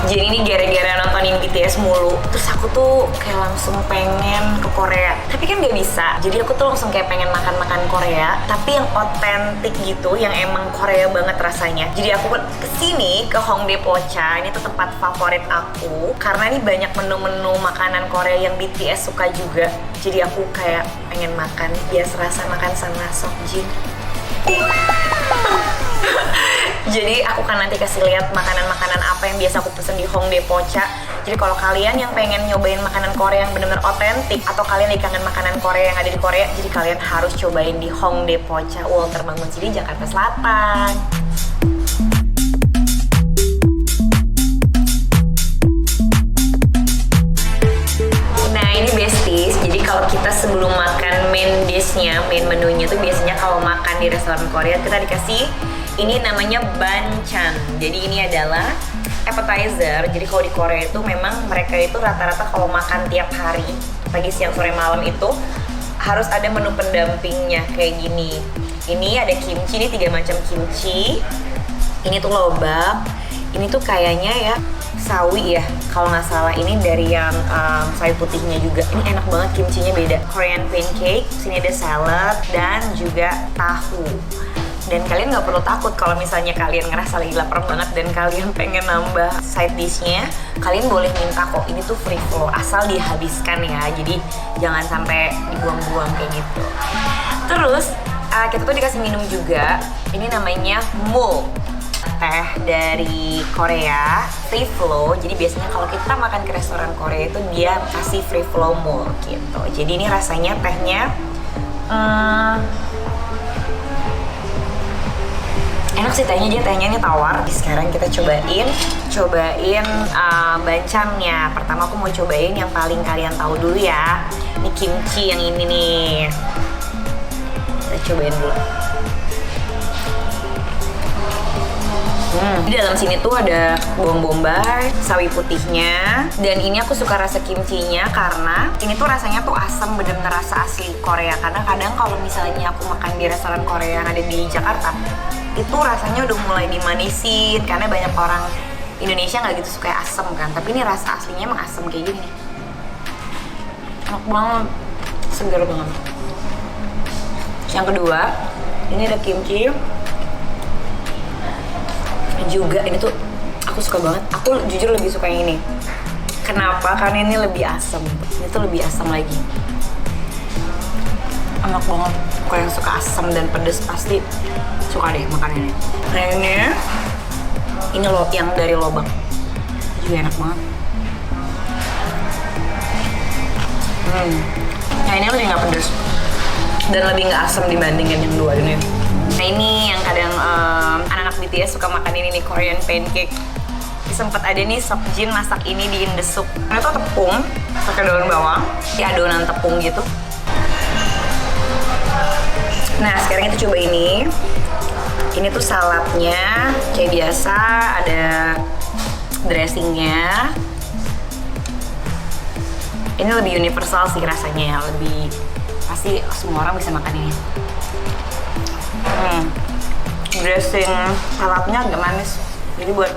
Jadi ini gara-gara nontonin BTS mulu, terus aku tuh kayak langsung pengen ke Korea. Tapi kan gak bisa, jadi aku tuh langsung kayak pengen makan-makan Korea, tapi yang otentik gitu, yang emang Korea banget rasanya. Jadi aku kesini ke Hongdae Pocha, ini tuh tempat favorit aku, karena ini banyak menu-menu makanan Korea yang BTS suka juga. Jadi aku kayak pengen makan, biar serasa makan sama Seokjin. Jadi aku kan nanti kasih lihat makanan-makanan apa yang biasa aku pesen di Hongdae Pocha. Jadi kalau kalian yang pengen nyobain makanan Korea yang benar-benar otentik, atau kalian lagi kangen makanan Korea yang ada di Korea, jadi kalian harus cobain di Hongdae Pocha, Walter Mangunsiri, Jakarta Selatan. Nah ini besties, jadi kalau kita sebelum makan main dish-nya, main menunya tuh biasanya kalau makan di restoran Korea kita dikasih ini namanya banchan. Jadi ini adalah appetizer. Jadi kalau di Korea itu memang mereka itu rata-rata kalau makan tiap hari, pagi, siang, sore, malam itu harus ada menu pendampingnya kayak gini. Ini ada kimchi, ini 3 macam kimchi. Ini tuh lobak. Ini tuh kayaknya ya sawi ya, kalau nggak salah. Ini dari yang sawi putihnya juga. Ini enak banget, kimchinya beda. Korean pancake, sini ada salad dan juga tahu. Dan kalian nggak perlu takut kalau misalnya kalian ngerasa lagi lapar banget dan kalian pengen nambah side dish-nya, kalian boleh minta kok. Ini tuh free flow, asal dihabiskan ya. Jadi jangan sampai dibuang-buang kayak gitu. Terus kita tuh dikasih minum juga. Ini namanya Mul, teh dari Korea, free flow. Jadi biasanya kalau kita makan ke restoran Korea itu dia kasih free flow Mul gitu. Jadi ini rasanya tehnya enak sih tehnya, dia tehnya ini tawar. Sekarang kita cobain banchannya. Pertama aku mau cobain yang paling kalian tahu dulu ya. Ini kimchi yang ini nih. Kita cobain dulu. Di dalam sini tuh ada bawang bombay, sawi putihnya, dan ini aku suka rasa kimchinya karena ini tuh rasanya tuh asam, bener-bener rasa asli Korea. Karena kadang kalau misalnya aku makan di restoran Korea yang ada di Jakarta, itu rasanya udah mulai dimanisin karena banyak orang Indonesia nggak gitu suka asam kan. Tapi ini rasa aslinya emang asam kayak gini. Enak banget, segar banget. Yang kedua, ini ada kimchi. Juga ini tuh aku suka banget. Aku jujur lebih suka yang ini. Kenapa? Karena ini lebih asam. Ini tuh lebih asam lagi. Enak banget. Kalau yang suka asam dan pedas pasti suka deh makan ini. Nah ini loh yang dari lobak. Juga enak banget. Nah ini lebih nggak pedas dan lebih nggak asam dibandingin yang dua ini. Nah ini yang kadang anak-anak BTS suka makan ini nih, Korean pancake. Sempet ada nih Seokjin masak ini di Indesup. Ini tuh tepung pakai daun bawang, di adonan tepung gitu. Nah sekarang kita coba ini. Ini tuh saladnya kayak biasa, ada dressingnya. Ini lebih universal sih rasanya ya, lebih pasti semua orang bisa makan ini. Dressing saladnya agak manis, jadi buat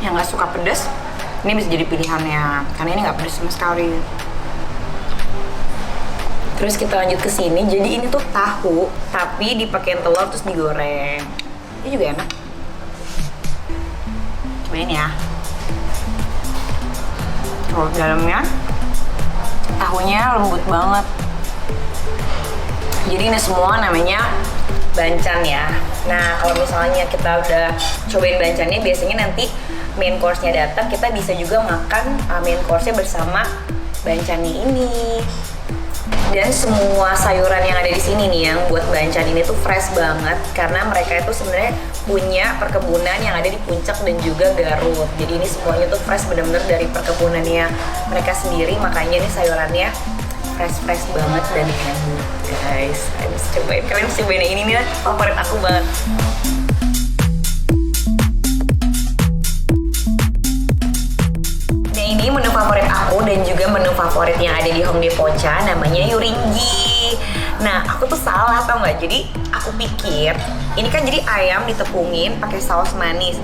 yang nggak suka pedas ini bisa jadi pilihannya karena ini nggak pedas sama sekali. Terus kita lanjut ke sini, jadi ini tuh tahu tapi dipakein telur terus digoreng. Ini juga enak. Cobain ya. Oh, dalamnya tahunya lembut banget. Jadi ini semua namanya banchan ya. Nah kalau misalnya kita udah cobain banchannya, biasanya nanti main course-nya datang, kita bisa juga makan main course-nya bersama banchannya ini. Dan semua sayuran yang ada di sini nih yang buat banchan ini tuh fresh banget karena mereka itu sebenarnya punya perkebunan yang ada di Puncak dan juga Garut. Jadi ini semuanya tuh fresh, bener-bener dari perkebunannya mereka sendiri, makanya ini sayurannya fresh banget dan enak guys. Harus cobain, kalian harus cobain ini nih, favorit aku banget. Nah ini menu favorit aku dan juga menu favorit yang ada di Hongdae Pocha, namanya Yuringgi. Nah aku tuh salah tau nggak, jadi aku pikir ini kan jadi ayam ditepungin pakai saus manis.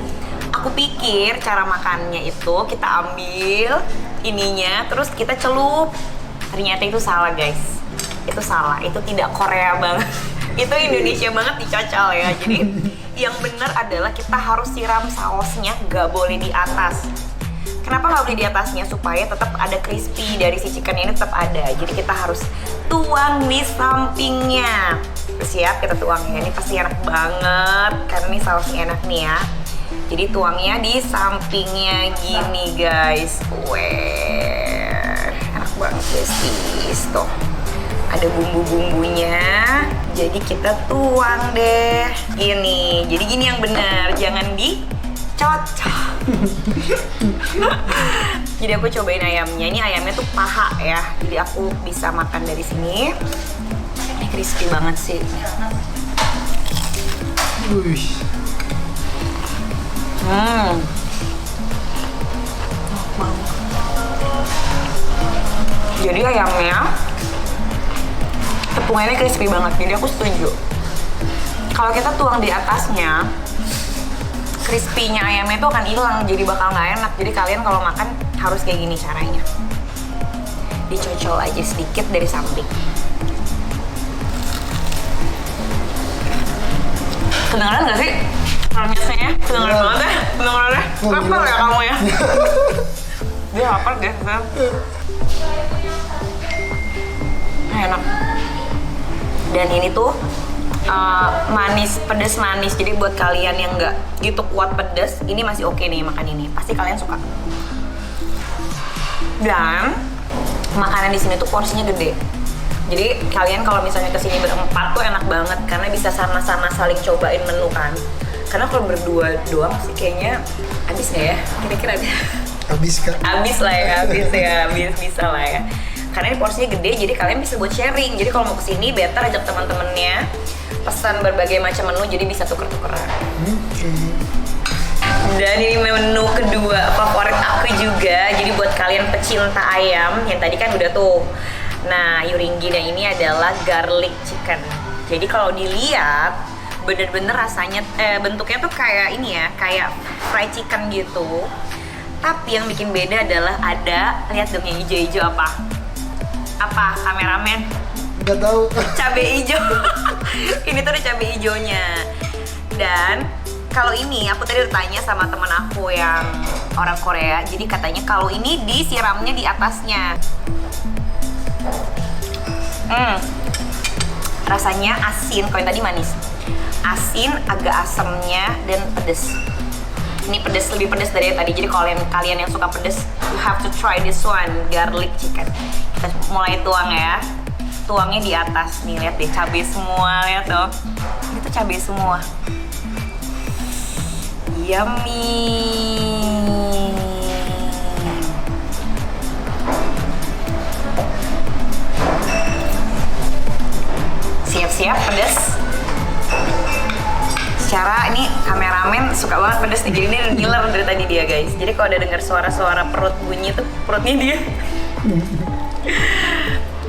Aku Aku pikir cara makannya itu kita ambil ininya, terus kita celup. Ternyata itu salah guys. Itu salah, itu tidak Korea banget. Itu Indonesia banget dicocol ya. Jadi yang benar adalah kita harus siram sausnya, gak boleh di atas. Kenapa nggak boleh di atasnya? Supaya tetap ada crispy dari si chicken ini tetap ada. Jadi kita harus tuang di sampingnya. Siap, kita tuangnya. Ini pasti enak banget karena ini sausnya enak nih ya. Jadi tuangnya di sampingnya gini guys. Weh, enak banget guys. Tuh, ada bumbu-bumbunya. Jadi kita tuang deh. Gini. Jadi gini yang benar. Jangan dicocok. Jadi aku cobain ayamnya. Ini ayamnya tuh paha ya. Jadi aku bisa makan dari sini. Ini crispy banget sih. Jadi ayamnya tepungnya ini crispy banget. Jadi aku setuju. Kalau kita tuang di atasnya, crispy-nya ayamnya itu akan hilang, jadi bakal nggak enak. Jadi kalian kalau makan harus kayak gini caranya. Dicocol aja sedikit dari samping. Kedengeran nggak sih? Ramesnya? Kedengeran banget ya? Kedengeran ya? Lapar ya kamu ya? Dia lapar deh, kan? Enak. Dan ini tuh manis, pedes manis. Jadi buat kalian yang nggak gitu kuat pedes, ini masih oke nih makan ini. Pasti kalian suka. Dan makanan di sini tuh porsinya gede. Jadi kalian kalau misalnya kesini berempat tuh enak banget karena bisa sama-sama saling cobain menu kan. Karena kalau berdua doang sih kayaknya habis nggak ya? Kira-kira ada? Habis kan? Habis lah ya, habis bisa lah ya. Karena ini porsinya gede, jadi kalian bisa buat sharing. Jadi kalau mau kesini, better ajak teman-temannya, pesan berbagai macam menu, jadi bisa tuker-tukeran. Dan ini menu kedua favorit aku juga. Jadi buat kalian pecinta ayam, yang tadi kan udah tuh. Nah, Yuringgi dan ini adalah garlic chicken. Jadi kalau dilihat, bener-bener rasanya, bentuknya tuh kayak ini ya, kayak fried chicken gitu. Tapi yang bikin beda adalah ada, lihat dong yang hijau-hijau apa? Apa kameramen? Nggak tahu. Cabai hijau. Ini tuh ada cabai hijaunya. Dan kalau ini aku tadi udah tanya sama teman aku yang orang Korea. Jadi katanya kalau ini disiramnya di atasnya. Rasanya asin. Kalau yang tadi manis. Asin, agak asamnya dan pedes. Ini pedes, lebih pedes dari yang tadi. Jadi kalau kalian yang suka pedes, you have to try this one, garlic chicken. Kita mulai tuang ya. Tuangnya di atas nih, lihat deh cabai semua, lihat tuh. Ini tuh cabai semua. Yummy. Siap-siap pedes. Secara ini kameramen suka banget pedes nih, jadi ini ngiler dari tadi dia guys. Jadi kalau ada dengar suara-suara perut bunyi tuh perutnya dia.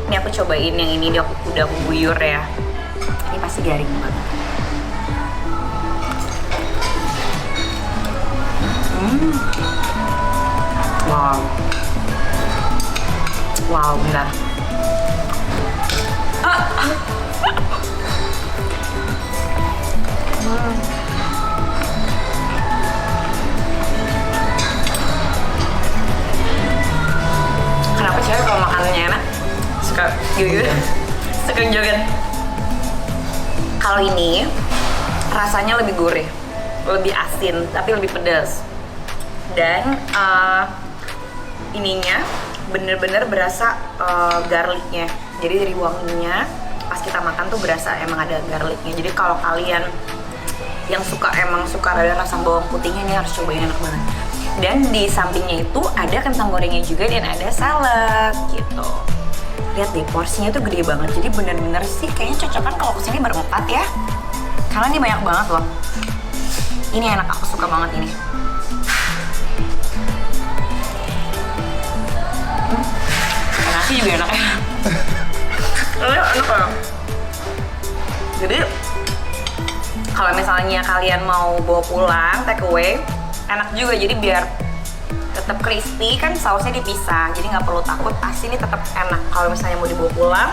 Ini aku cobain yang ini, udah aku guyur ya. Ini pasti garing banget. Wow. Wow, benar. Kenapa cewek kalau makanannya enak suka joget? Suka joget. Kalau ini rasanya lebih gurih, lebih asin, tapi lebih pedas. Dan ininya bener-bener berasa garlicnya. Jadi dari wanginya pas kita makan tuh berasa emang ada garlicnya. Jadi kalau kalian yang emang suka ada rasa bawang putihnya, ini harus cobain, enak banget. Dan di sampingnya itu ada kentang gorengnya juga dan ada salad gitu. Lihat deh, porsinya tuh gede banget. Jadi bener-bener sih kayaknya cocokan kalau kesini berempat ya. Karena ini banyak banget loh. Ini enak, aku suka banget ini. Nasi juga enak ya. Enak ya. Jadi kalau misalnya kalian mau bawa pulang take away, enak juga, jadi biar tetap crispy kan sausnya dipisah, jadi nggak perlu takut, asin ini tetap enak. Kalau misalnya mau dibawa pulang,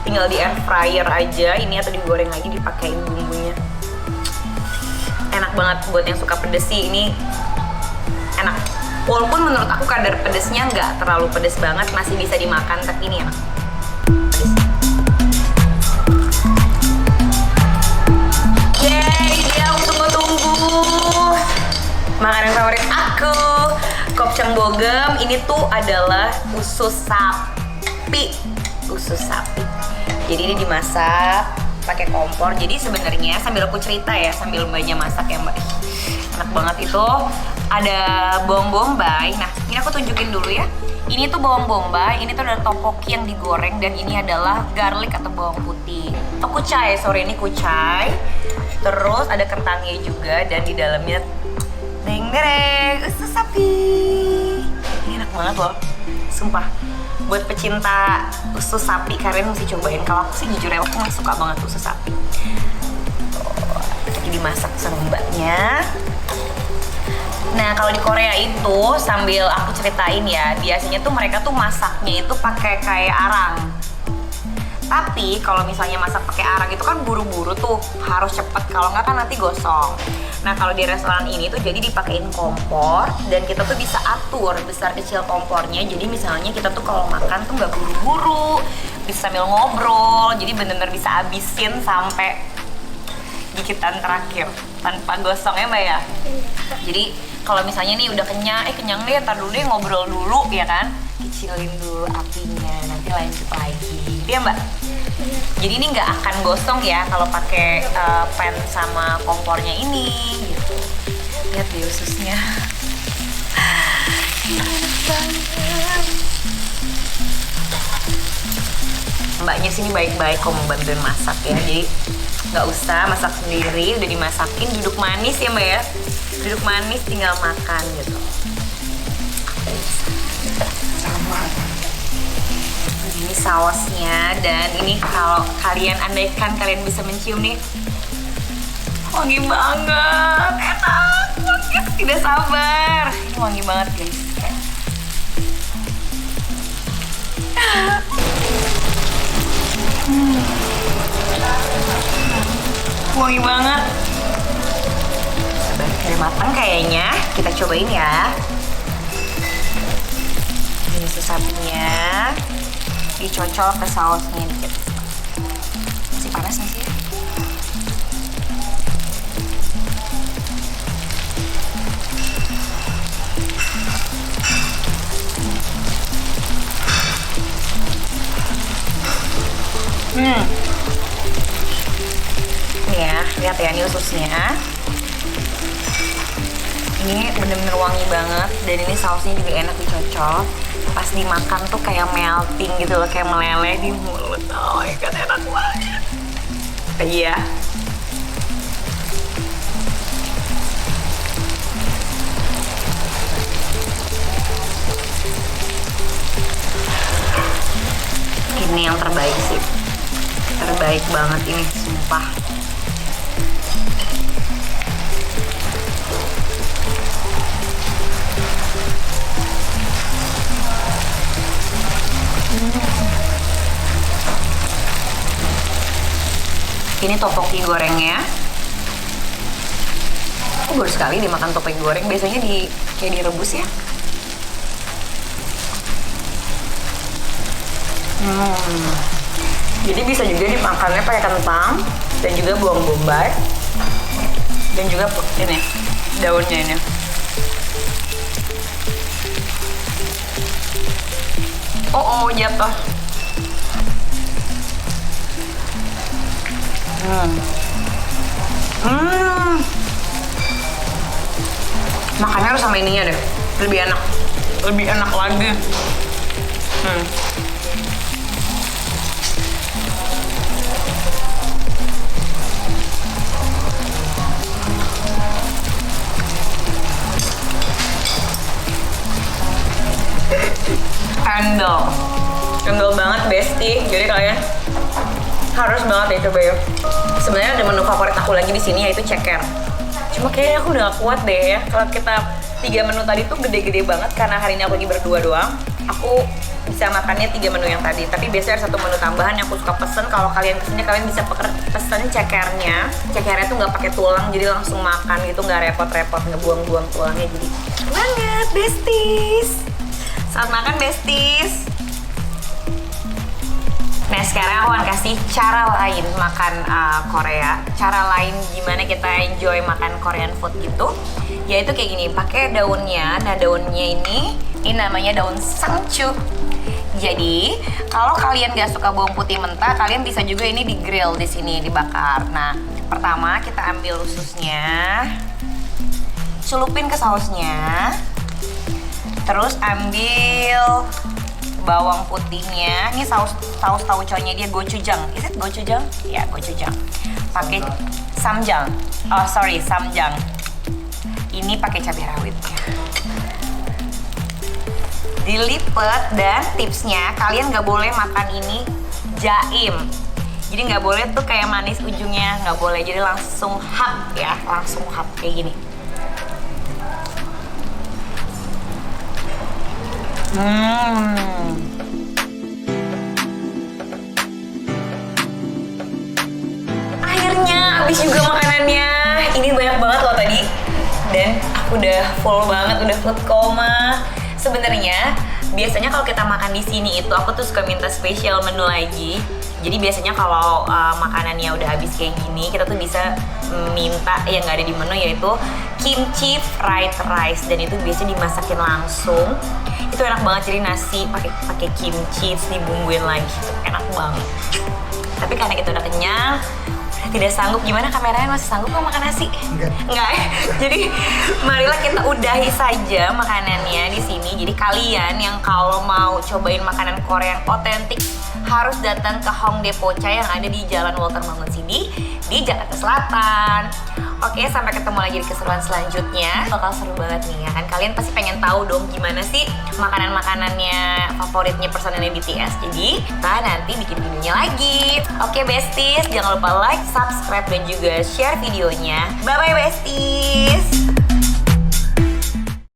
tinggal di air fryer aja ini atau digoreng lagi, dipakein bumbunya. Enak banget buat yang suka pedes sih, ini enak. Walaupun menurut aku kadar pedesnya nggak terlalu pedes banget, masih bisa dimakan, tapi ini enak. Yeay, dia tunggu-tunggu. Makanan favorit aku, kopcang bogem. Ini tuh adalah usus sapi. Usus sapi. Jadi ini dimasak pakai kompor. Jadi sebenarnya sambil aku cerita ya, sambil mbaknya masak ya mbak. Enak banget itu. Ada bawang bombay. Nah, ini aku tunjukin dulu ya. Ini tuh bawang bombay, ini tuh ada topoki yang digoreng, dan ini adalah garlic atau bawang putih. Oh, kucai, sorry, ini kucai. Terus ada kentangnya juga, dan di dalamnya deng-dereng, usus sapi. Ini enak banget loh, sumpah. Buat pecinta usus sapi, kalian mesti cobain. Kalau aku sih jujur ya, aku masih suka banget usus sapi. Lagi dimasak sama mbaknya. Nah, kalau di Korea itu sambil aku ceritain ya, biasanya tuh mereka tuh masaknya itu pakai kayak arang. Tapi kalau misalnya masak pakai arang itu kan buru-buru tuh, harus cepet, kalau nggak kan nanti gosong. Nah, kalau di restoran ini tuh jadi dipakein kompor, dan kita tuh bisa atur besar kecil kompornya. Jadi misalnya kita tuh kalau makan tuh nggak buru-buru, bisa sambil ngobrol, jadi bener-bener bisa habisin sampai gigitan terakhir tanpa gosong ya mbak ya. Jadi kalau misalnya nih udah kenyang deh, ntar dulu deh ngobrol dulu ya kan, kecilin dulu apinya, nanti lanjut lagi gitu ya mbak. Jadi ini nggak akan gosong ya kalau pakai pan sama kompornya ini gitu. Lihat deh ususnya. Mbaknya sini baik-baik kok mau bantuin masak ya, jadi nggak usah masak sendiri, udah dimasakin, duduk manis ya mbak ya, duduk manis tinggal makan gitu. Sama. Ini sausnya, dan ini kalau kalian andaikan kalian bisa mencium nih, wangi banget, enak banget, tidak sabar. Ini wangi banget guys. Wangi banget. Udah matang kayaknya, kita cobain ya. Ini susu sapinya, dicocol ke sausnya dikit. Masih panas nggak sih? Ini ya, lihat ya, ini ususnya. Ini bener-bener wangi banget, dan ini sausnya juga enak dicocol. Pas dimakan tuh kayak melting gitu loh, kayak meleleh di mulut. Oh my god, enak banget. Iya. Ini yang terbaik sih. Terbaik banget ini, sumpah. Ini topoki gorengnya. Aku baru sekali dimakan topoki goreng, biasanya kayak direbus ya. Jadi bisa juga dimakannya pakai kentang, dan juga bawang bombay, dan juga ini daunnya ini. Oh jatuh. Makannya harus sama ininya deh, lebih enak lagi. Kendol banget bestie, jadi kalian harus banget ya coba ya. Sebenarnya ada menu favorit aku lagi di sini, yaitu ceker. Cuma kayaknya aku udah gak kuat deh ya. Kalau kita 3 menu tadi tuh gede-gede banget karena hari ini aku lagi berdua doang. Aku bisa makannya 3 menu yang tadi. Tapi biasanya ada 1 menu tambahan yang aku suka pesen. Kalau kalian kesini kalian bisa pesen cekernya. Cekernya tuh nggak pakai tulang, jadi langsung makan gitu, nggak repot-repot ngebuang-buang tulangnya. Jadi banget besties. Selamat makan besties. Nah sekarang aku akan kasih cara lain makan Korea. Cara lain gimana kita enjoy makan Korean food gitu. Yaitu kayak gini, pakai daunnya. Nah daunnya ini namanya daun sangchu. Jadi kalau kalian gak suka bawang putih mentah, kalian bisa juga ini di grill di sini, dibakar. Nah pertama kita ambil ususnya, celupin ke sausnya, terus ambil bawang putihnya. Ini saus tauconya dia gochujang. Is it gochujang? Ya, gochujang. Pakai samjang. Oh, sorry, samjang. Ini pakai cabai rawitnya. Dilipet, dan tipsnya kalian nggak boleh makan ini jaim. Jadi nggak boleh tuh kayak manis ujungnya, nggak boleh. Jadi langsung hap ya, langsung hap kayak gini. Akhirnya habis juga makanannya. Ini banyak banget loh tadi. Dan aku udah full banget, udah food coma. Sebenarnya biasanya kalau kita makan di sini itu aku tuh suka minta spesial menu lagi. Jadi biasanya kalau makanannya udah habis kayak gini, kita tuh bisa minta yang nggak ada di menu, yaitu kimchi fried rice, dan itu biasanya dimasakin langsung. Itu enak banget, jadi nasi pakai kimchi dibumbuin lagi, enak banget. Tapi karena kita udah kenyang, udah tidak sanggup. Gimana kameranya, masih sanggup nggak makan nasi? Enggak ya? Jadi marilah kita udahi saja makanannya di sini. Jadi kalian yang kalau mau cobain makanan Korea yang otentik harus datang ke Hongdae Pocha yang ada di Jalan Walter Mangkunsidi di Jakarta Selatan. Oke, sampai ketemu lagi di keseruan selanjutnya. Bakal seru banget nih ya kan. Kalian pasti pengen tahu dong gimana sih makanan-makanannya favoritnya personelnya BTS. Jadi kita nanti bikin videonya lagi. Oke besties, jangan lupa like, subscribe, dan juga share videonya. Bye bye besties.